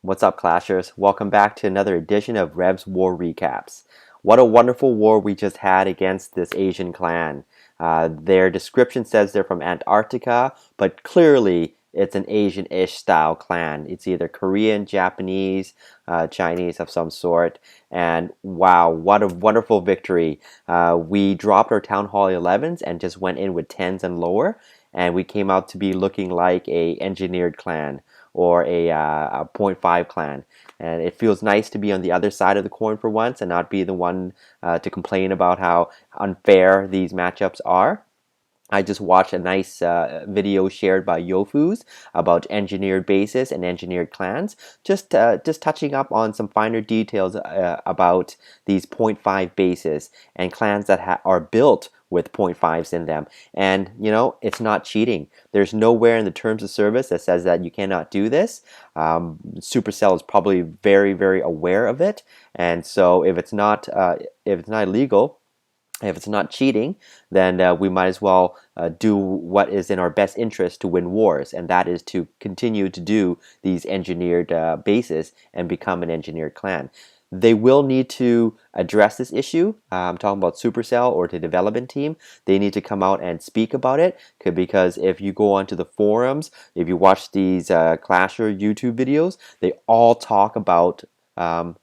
What's up, Clashers? Welcome back to another edition of Rev's War Recaps. What a wonderful war we just had against this Asian clan. Their description says they're from Antarctica, but clearly it's an Asian-ish style clan. It's either Korean, Japanese, Chinese of some sort. And wow, what a wonderful victory. We dropped our Town Hall 11s and just went in with 10s and lower, and we came out to be looking like a engineered clan or a point 0.5 clan. And it feels nice to be on the other side of the coin for once and not be the one to complain about how unfair these matchups are. I just watched a nice video shared by Yofus about engineered bases and engineered clans, just touching up on some finer details about these point 0.5 bases and clans that are built with point 0.5s in them. And you know, it's not cheating. There's nowhere in the terms of service that says that you cannot do this. Supercell is probably very aware of it, and so if it's not illegal, if it's not cheating, then we might as well do what is in our best interest to win wars, and that is to continue to do these engineered bases and become an engineered clan. They will need to address this issue. I'm talking about Supercell or the development team. They need to come out and speak about it, because if you go onto the forums, if you watch these Clasher YouTube videos, they all talk about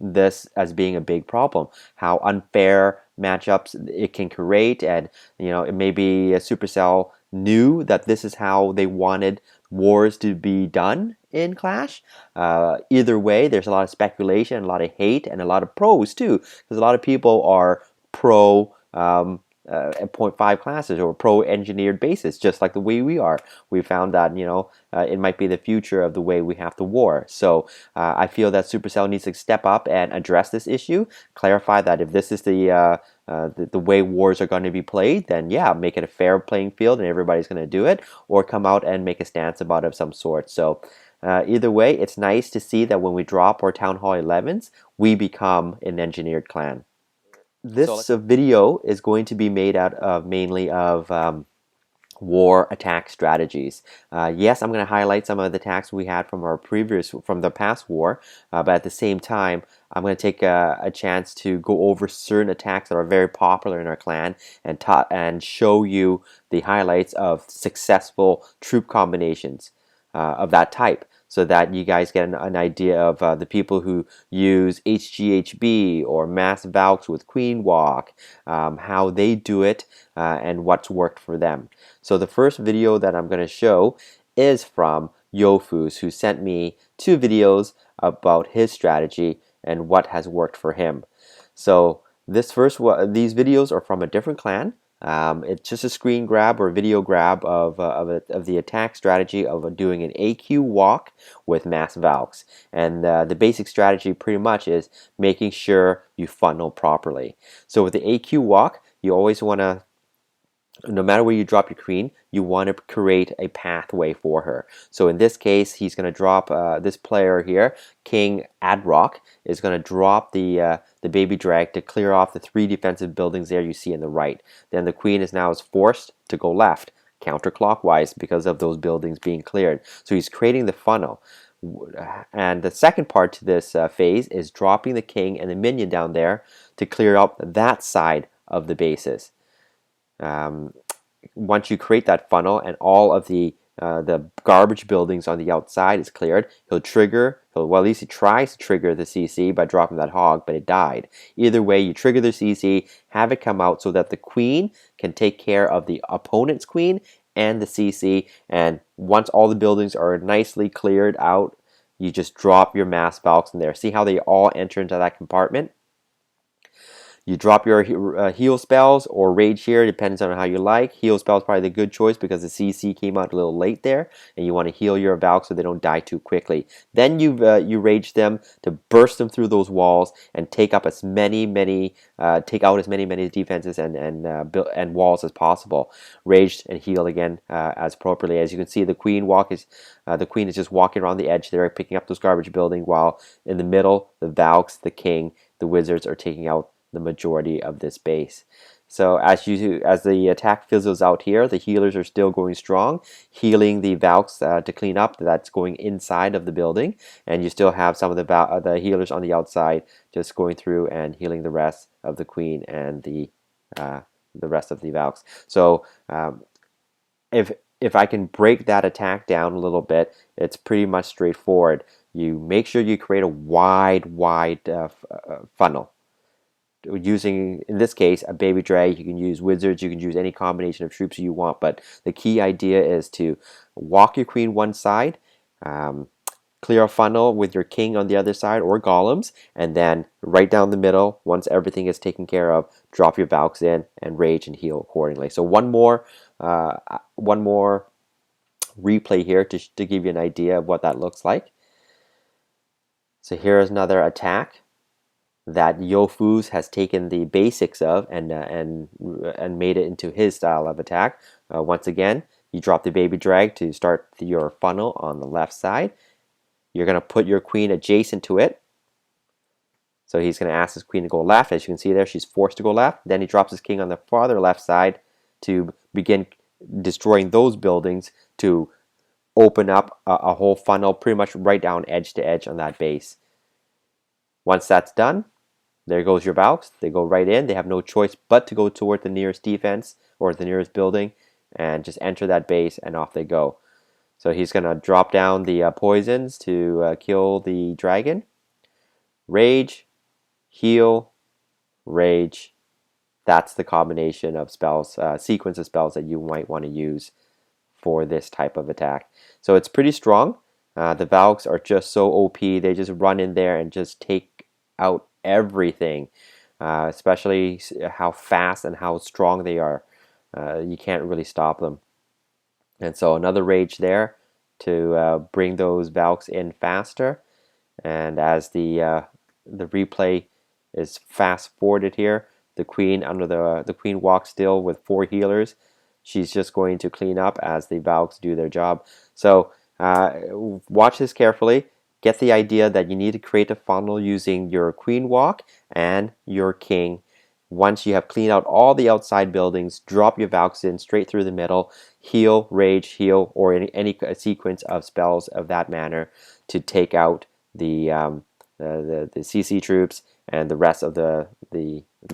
this as being a big problem. How unfair matchups it can create, and you know, it maybe Supercell knew that this is how they wanted wars to be done in Clash. Either way, there's a lot of speculation, a lot of hate, and a lot of pros too, because a lot of people are pro point 0.5 classes or pro engineered bases, just like the way we are. We found that, you know, it might be the future of the way we have to war. So I feel that Supercell needs to step up and address this issue, clarify that if this is the way wars are going to be played, then yeah, make it a fair playing field and everybody's going to do it, or come out and make a stance about it of some sort. So either way, it's nice to see that when we drop our Town Hall 11s, we become an engineered clan. This video is going to be made out of mainly of war attack strategies. Yes, I'm going to highlight some of the attacks we had from from the past war, but at the same time, I'm going to take a chance to go over certain attacks that are very popular in our clan and show you the highlights of successful troop combinations of that type, so that you guys get an idea of the people who use HGHB or Mass Valks with Queen Walk, how they do it, and what's worked for them. So the first video that I'm going to show is from Yofus, who sent me 2 videos about his strategy and what has worked for him. So these videos are from a different clan. It's just a screen grab or video grab of the attack strategy of doing an AQ walk with Mass Valks. And the basic strategy pretty much is making sure you funnel properly. So with the AQ walk, you always want to, no matter where you drop your queen, you want to create a pathway for her. So in this case, he's going to drop this player here, King Adrock, is going to drop the baby drag to clear off the 3 defensive buildings there you see in the right. Then the queen is forced to go left, counterclockwise, because of those buildings being cleared. So he's creating the funnel. And the second part to this phase is dropping the king and the minion down there to clear up that side of the bases. Once you create that funnel and all of the garbage buildings on the outside is cleared, well, at least he tries to trigger the CC by dropping that hog, but it died. Either way, you trigger the CC, have it come out so that the queen can take care of the opponent's queen and the CC, and once all the buildings are nicely cleared out, you just drop your Mass Valks in there. See how they all enter into that compartment? You drop your heal spells or rage here, depends on how you like. Heal spell is probably the good choice because the CC came out a little late there, and you want to heal your Valk so they don't die too quickly. Then you rage them to burst them through those walls and take up as many defenses and walls as possible. Raged and heal again as appropriately. As you can see, the queen is just walking around the edge there, picking up those garbage buildings, while in the middle, the Valks, the king, the wizards are taking out the majority of this base. So as the attack fizzles out here, the healers are still going strong, healing the Valks to clean up that's going inside of the building, and you still have some of the healers on the outside just going through and healing the rest of the queen and the rest of the Valks. So if I can break that attack down a little bit, it's pretty much straightforward. You make sure you create a wide funnel. Using, in this case, a baby drag. You can use wizards, you can use any combination of troops you want, but the key idea is to walk your queen one side, clear a funnel with your king on the other side or golems, and then right down the middle, once everything is taken care of, drop your Valks in and rage and heal accordingly. So one more replay here to give you an idea of what that looks like. So here's another attack that Sho Vs has taken the basics of and made it into his style of attack. Once again, you drop the baby drag to start your funnel on the left side. You're going to put your queen adjacent to it. So he's going to ask his queen to go left. As you can see there, she's forced to go left. Then he drops his king on the farther left side to begin destroying those buildings to open up a whole funnel pretty much right down edge to edge on that base. Once that's done, there goes your Valks. They go right in. They have no choice but to go toward the nearest defense or the nearest building and just enter that base, and off they go. So he's going to drop down the poisons to kill the dragon. Rage, heal, rage. That's the combination of spells, sequence of spells that you might want to use for this type of attack. So it's pretty strong. The Valks are just so OP. They just run in there and just take out everything, especially how fast and how strong they are. You can't really stop them. And so another rage there to bring those Valks in faster. And as the replay is fast forwarded here, the queen the queen walks still with 4 healers. She's just going to clean up as the Valks do their job. So watch this carefully. Get the idea that you need to create a funnel using your queen walk and your king. Once you have cleaned out all the outside buildings, drop your Valks in straight through the middle, heal, rage, heal, or any sequence of spells of that manner to take out the CC troops and the rest of the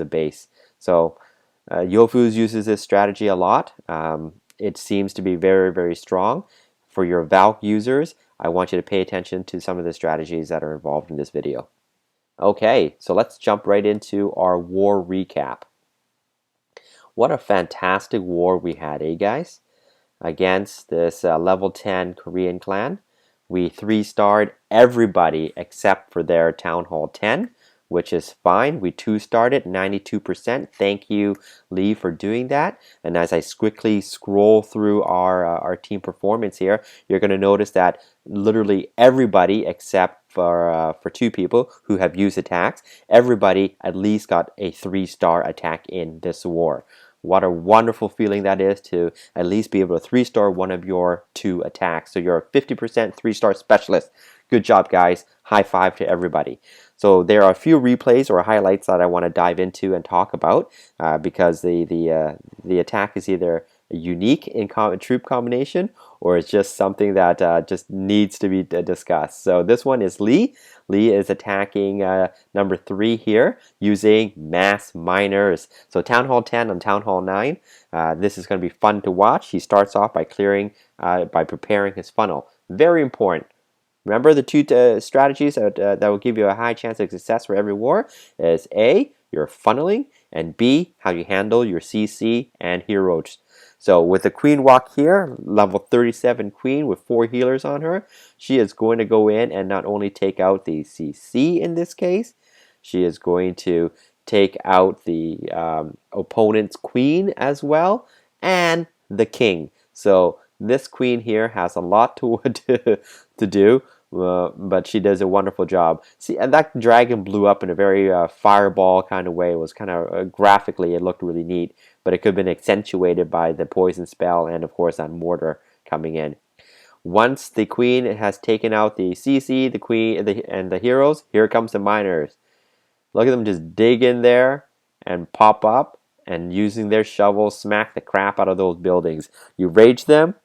base. So Sho Vs uses this strategy a lot. It seems to be very, very strong. For your Valk users, I want you to pay attention to some of the strategies that are involved in this video. Okay, so let's jump right into our war recap. What a fantastic war we had, eh guys? Against this level 10 Korean clan. We 3-starred everybody except for their Town Hall 10, which is fine. We 2-starred it, 92%. Thank you, Lee, for doing that. And as I quickly scroll through our team performance here, you're going to notice that literally everybody except for 2 people who have used attacks, everybody at least got a 3-star attack in this war. What a wonderful feeling that is to at least be able to 3-star one of your 2 attacks. So you're a 50% 3-star specialist. Good job, guys. High five to everybody. So there are a few replays or highlights that I want to dive into and talk about because the attack is either unique in troop combination or it's just something that just needs to be discussed. So this one is Lee. Lee is attacking number 3 here using mass miners. So Town Hall 10 on Town Hall 9. This is going to be fun to watch. He starts off by by preparing his funnel. Very important. Remember the 2 strategies that will give you a high chance of success for every war is A, your funneling, and B, how you handle your CC and heroes. So with the queen walk here, level 37 queen with 4 healers on her, she is going to go in and not only take out the CC in this case, she is going to take out the opponent's queen as well, and the king. So this queen here has a lot to do, but she does a wonderful job. See, and that dragon blew up in a very fireball kind of way. It was kind of graphically, it looked really neat, but it could have been accentuated by the poison spell and, of course, that mortar coming in. Once the queen has taken out the CC, the queen, and the heroes, here comes the miners. Look at them just dig in there and pop up and using their shovels smack the crap out of those buildings. You rage them,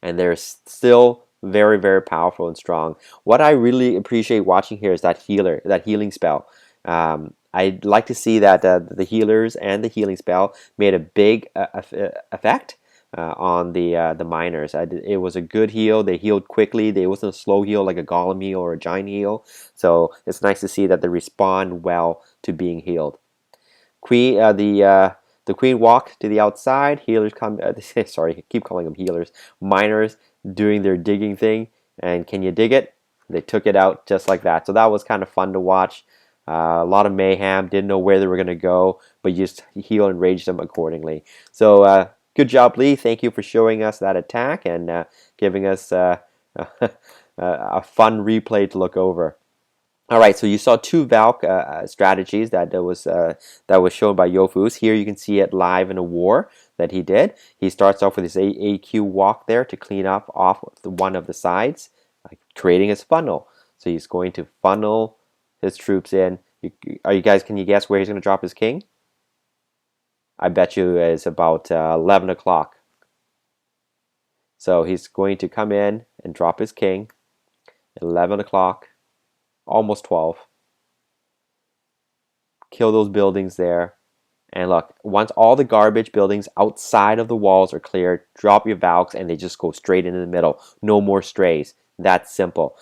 and they're still very, very powerful and strong. What I really appreciate watching here is that healing spell. I'd like to see that the healers and the healing spell made a big effect on the miners. It was a good heal. They healed quickly. It wasn't a slow heal like a golem heal or a giant heal. So it's nice to see that they respond well to being healed. The queen walked to the outside. Healers come. Sorry, I keep calling them healers. Miners doing their digging thing. And can you dig it? They took it out just like that. So that was kind of fun to watch. A lot of mayhem. Didn't know where they were going to go, but you just heal and rage them accordingly. So good job, Lee. Thank you for showing us that attack and giving us a fun replay to look over. All right, so you saw two Valk strategies that was shown by Yofus. Here you can see it live in a war that he did. He starts off with his AQ walk there to clean up off one of the sides, creating his funnel. So he's going to funnel his troops in. Can you guess where he's going to drop his king? I bet you it's about 11 o'clock. So he's going to come in and drop his king at 11 o'clock. Almost 12. Kill those buildings there. And look, once all the garbage buildings outside of the walls are cleared, drop your Valks and they just go straight into the middle. No more strays. That's simple.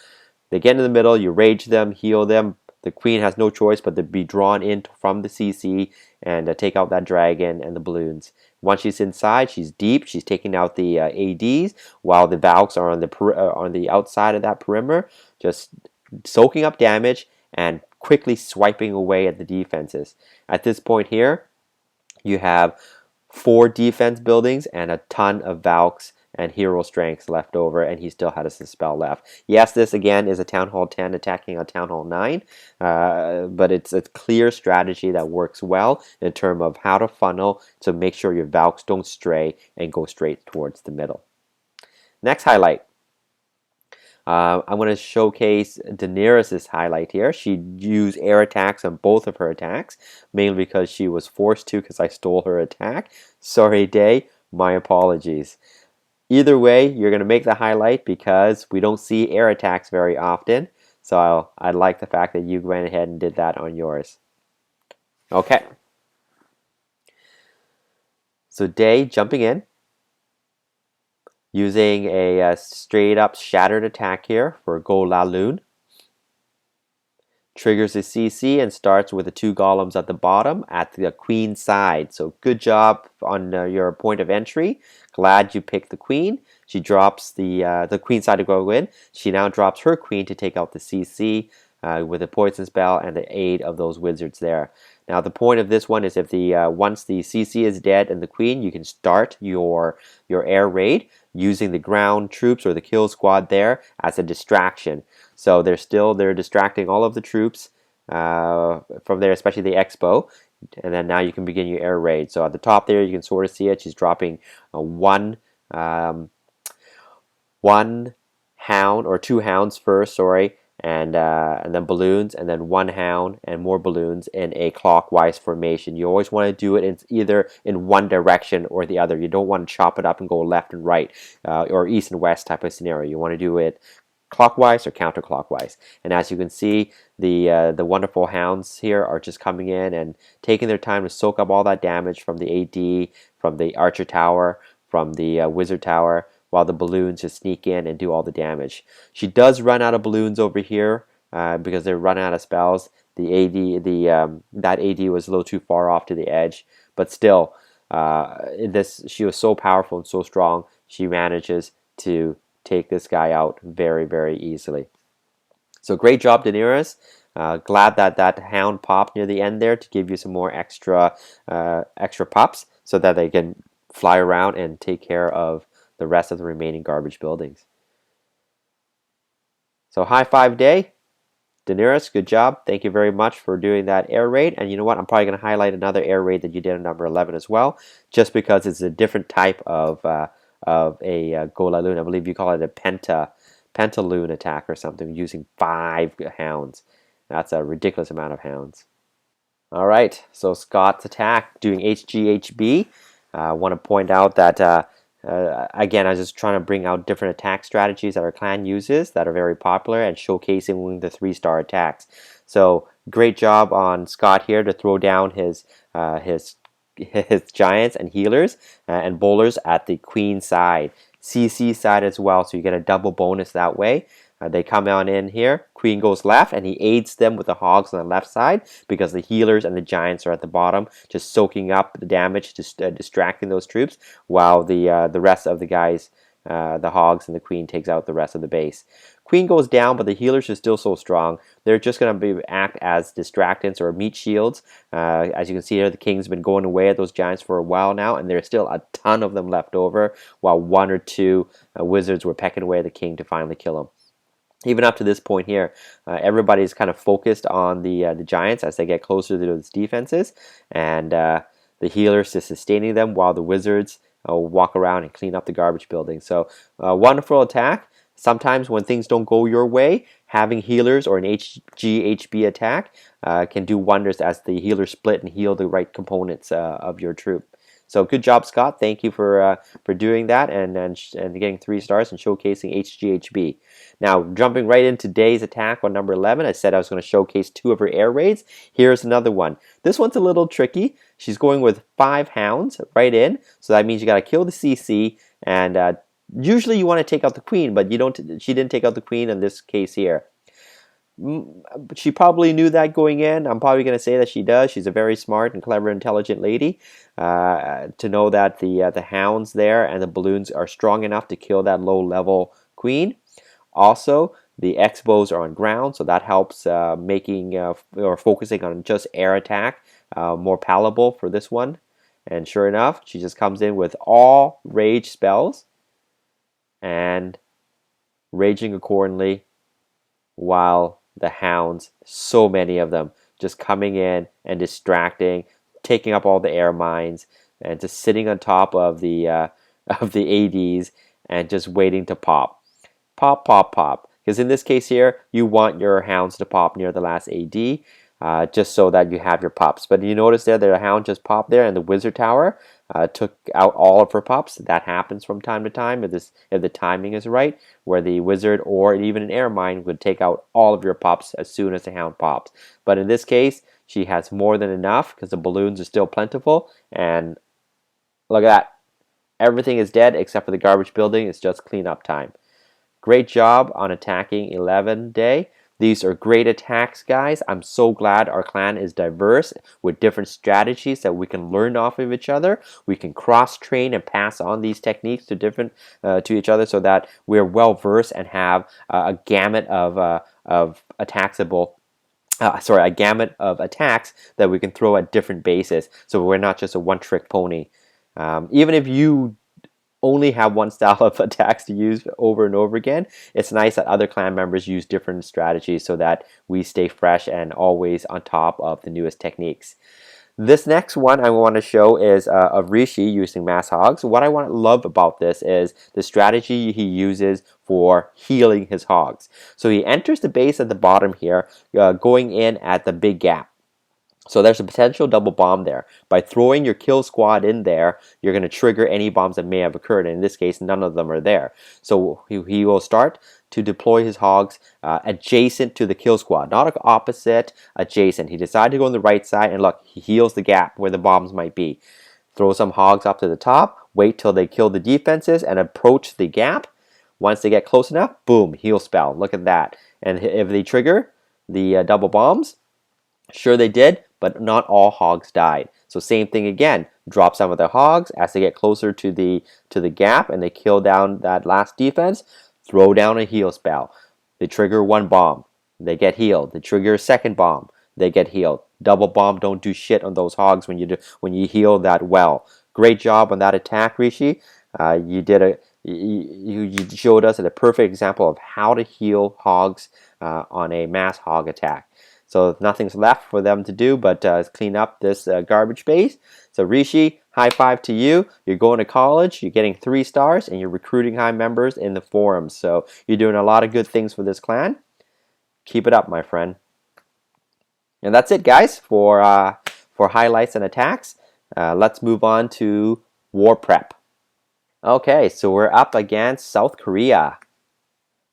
They get in the middle, you rage them, heal them. The queen has no choice but to be drawn in from the CC and take out that dragon and the balloons. Once she's inside, she's deep. She's taking out the ADs while the Valks are on the outside of that perimeter, just soaking up damage and quickly swiping away at the defenses. At this point here, you have 4 defense buildings and a ton of Valks and hero strengths left over, and he still has a spell left. Yes, this again is a Town Hall 10 attacking a Town Hall 9, but it's a clear strategy that works well in terms of how to funnel to make sure your Valks don't stray and go straight towards the middle. Next highlight. I'm going to showcase Daenerys' highlight here. She used air attacks on both of her attacks, mainly because she was forced to because I stole her attack. Sorry, Day. My apologies. Either way, you're going to make the highlight because we don't see air attacks very often. So I like the fact that you went ahead and did that on yours. Okay. So Day jumping in. Using a straight up shattered attack here for Go La Lune. Triggers his CC and starts with the 2 golems at the bottom at the queen side. So good job on your point of entry. Glad you picked the queen. She drops the queen side to go in. She now drops her queen to take out the CC with a poison spell and the aid of those wizards there. Now the point of this one is if once the CC is dead and the queen, you can start your air raid using the ground troops or the kill squad there as a distraction. So they're distracting all of the troops from there, especially the expo. And then now you can begin your air raid. So at the top there, you can sort of see it. She's dropping one hound or 2 hounds first, sorry, and then balloons, and then 1 hound and more balloons in a clockwise formation. You always want to do it either in one direction or the other. You don't want to chop it up and go left and right or east and west type of scenario. You want to do it clockwise or counterclockwise. And as you can see, the wonderful hounds here are just coming in and taking their time to soak up all that damage from the AD, from the archer tower, from the wizard tower, while the balloons just sneak in and do all the damage. She does run out of balloons over here because they're running out of spells. The AD, that AD was a little too far off to the edge, but still, she was so powerful and so strong. She manages to take this guy out very, very easily. So great job, Daenerys. Glad that hound popped near the end there to give you some more extra pups so that they can fly around and take care of the rest of the remaining garbage buildings. So high five, Day. Daenerys, good job. Thank you very much for doing that air raid. And you know what? I'm probably going to highlight another air raid that you did on number 11 as well, just because it's a different type of a Gola Loon. I believe you call it a Pentaloon attack or something, using 5 hounds. That's a ridiculous amount of hounds. All right, so Scott's attack doing HGHB. I want to point out that, again, I was just trying to bring out different attack strategies that our clan uses that are very popular and showcasing the 3-star attacks. So great job on Scott here to throw down his giants and healers and bowlers at the queen side. CC side as well, so you get a double bonus that way. They come on in here. Queen goes left, and he aids them with the hogs on the left side because the healers and the giants are at the bottom, just soaking up the damage, just distracting those troops, while the rest of the guys, the hogs and the queen, takes out the rest of the base. Queen goes down, but the healers are still so strong. They're just going to act as distractants or meat shields. As you can see here, the king's been going away at those giants for a while now, and there's still a ton of them left over, while 1 or 2 wizards were pecking away at the king to finally kill him. Even up to this point here, everybody's kind of focused on the giants as they get closer to those defenses, and the healers just sustaining them while the wizards walk around and clean up the garbage building. So wonderful attack. Sometimes when things don't go your way, having healers or an HGHB attack can do wonders as the healers split and heal the right components of your troop. So good job, Scott. Thank you for doing that and getting 3 stars and showcasing HGHB. Now, jumping right into today's attack on number 11, I said I was going to showcase 2 of her air raids. Here's another one. This one's a little tricky. She's going with 5 hounds right in, so that means you got to kill the CC, and usually you want to take out the queen, but you don't. She didn't take out the queen in this case here. She probably knew that going in. I'm probably going to say that she does. She's a very smart and clever, intelligent lady to know that the hounds there and the balloons are strong enough to kill that low-level queen. Also, the X-bows are on ground, so that helps making or focusing on just air attack more palatable for this one. And sure enough, she just comes in with all rage spells and raging accordingly, while the hounds, so many of them, just coming in and distracting, taking up all the air mines, and just sitting on top of the ADs and just waiting to pop. Pop, pop, pop. Because in this case here, you want your hounds to pop near the last AD, just so that you have your pops. But you notice there, the hound just popped there, and the wizard tower took out all of her pops. That happens from time to time if the timing is right, where the wizard or even an air mine would take out all of your pops as soon as the hound pops. But in this case, she has more than enough because the balloons are still plentiful. And look at that. Everything is dead except for the garbage building. It's just cleanup time. Great job on attacking 11 day. These are great attacks, guys. I'm so glad our clan is diverse with different strategies that we can learn off of each other. We can cross-train and pass on these techniques to each other so that we're well-versed and have a gamut of attackable. A gamut of attacks that we can throw at different bases. So we're not just a one-trick pony. Even if you only have one style of attacks to use over and over again, it's nice that other clan members use different strategies so that we stay fresh and always on top of the newest techniques. This next one I want to show is of Rishi using mass hogs. What I love about this is the strategy he uses for healing his hogs. So he enters the base at the bottom here, going in at the big gap. So there's a potential double bomb there. By throwing your kill squad in there, you're going to trigger any bombs that may have occurred. And in this case, none of them are there. So he will start to deploy his hogs adjacent to the kill squad. Not opposite, adjacent. He decided to go on the right side, and look, he heals the gap where the bombs might be. Throw some hogs up to the top, wait till they kill the defenses, and approach the gap. Once they get close enough, boom, heal spell. Look at that. And if they trigger the double bombs, sure they did, but not all hogs died. So same thing again. Drop some of the hogs as they get closer to the gap and they kill down that last defense. Throw down a heal spell. They trigger one bomb. They get healed. They trigger a second bomb. They get healed. Double bomb don't do shit on those hogs when you heal that well. Great job on that attack, Rishi. You showed us a perfect example of how to heal hogs on a mass hog attack. So nothing's left for them to do but clean up this garbage base. So Rishi, high five to you. You're going to college, you're getting 3 stars, and you're recruiting high members in the forums. So you're doing a lot of good things for this clan. Keep it up, my friend. And that's it, guys, for highlights and attacks. Let's move on to war prep. Okay, so we're up against South Korea.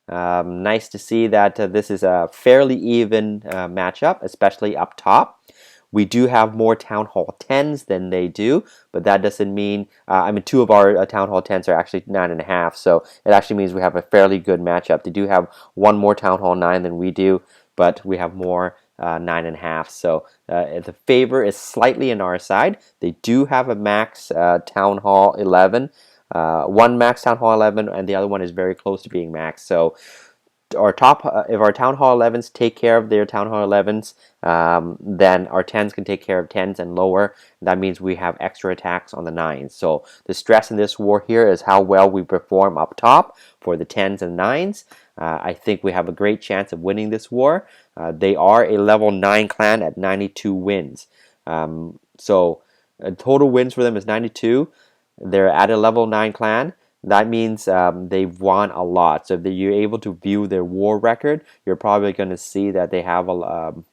Nice to see that this is a fairly even matchup, especially up top. We do have more Town Hall 10s than they do, but that doesn't mean, I mean, two of our Town Hall 10s are actually 9.5, so it actually means we have a fairly good matchup. They do have one more Town Hall 9 than we do, but we have more 9.5, so the favor is slightly in our side. They do have a max Town Hall 11, one max Town Hall 11, and the other one is very close to being max. So our top, if our Town Hall 11s take care of their Town Hall 11s, then our 10s can take care of 10s and lower. That means we have extra attacks on the 9s. So the stress in this war here is how well we perform up top for the 10s and 9s. I think we have a great chance of winning this war. They are a level 9 clan at 92 wins. So total wins for them is 92. They're at a level 9 clan. That means they've won a lot. So if you're able to view their war record, you're probably going to see that they have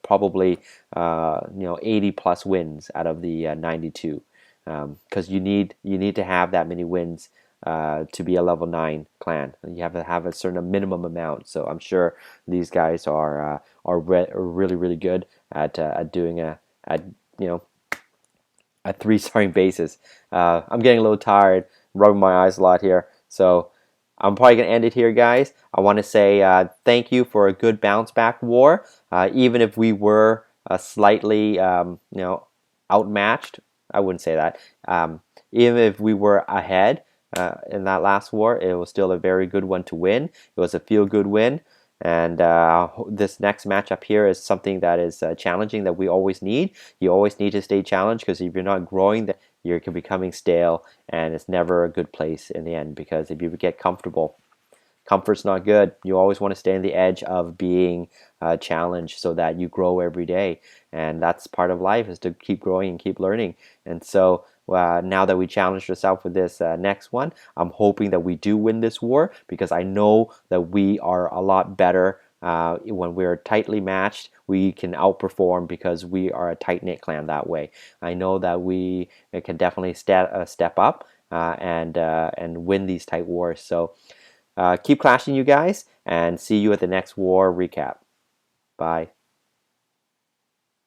probably 80 plus wins out of the 92. Because you need to have that many wins to be a level 9 clan. You have to have a certain minimum amount. So I'm sure these guys are really good at doing at you know a 3-starring basis. I'm getting a little tired, rubbing my eyes a lot here, so I'm probably gonna end it here, guys. I want to say thank you for a good bounce back war. Even if we were slightly outmatched, I wouldn't say that. Even if we were ahead in that last war, it was still a very good one to win. It was a feel-good win. And this next matchup here is something that is challenging that we always need. You always need to stay challenged, because if you're not growing, then you're becoming stale, and it's never a good place in the end, because if you get comfortable, comfort's not good. You always want to stay on the edge of being challenged so that you grow every day. And that's part of life, is to keep growing and keep learning. And so now that we challenged ourselves with this next one, I'm hoping that we do win this war, because I know that we are a lot better when we're tightly matched. We can outperform because we are a tight-knit clan that way. I know that we can definitely step up and win these tight wars. So keep clashing, you guys, and see you at the next war recap. Bye.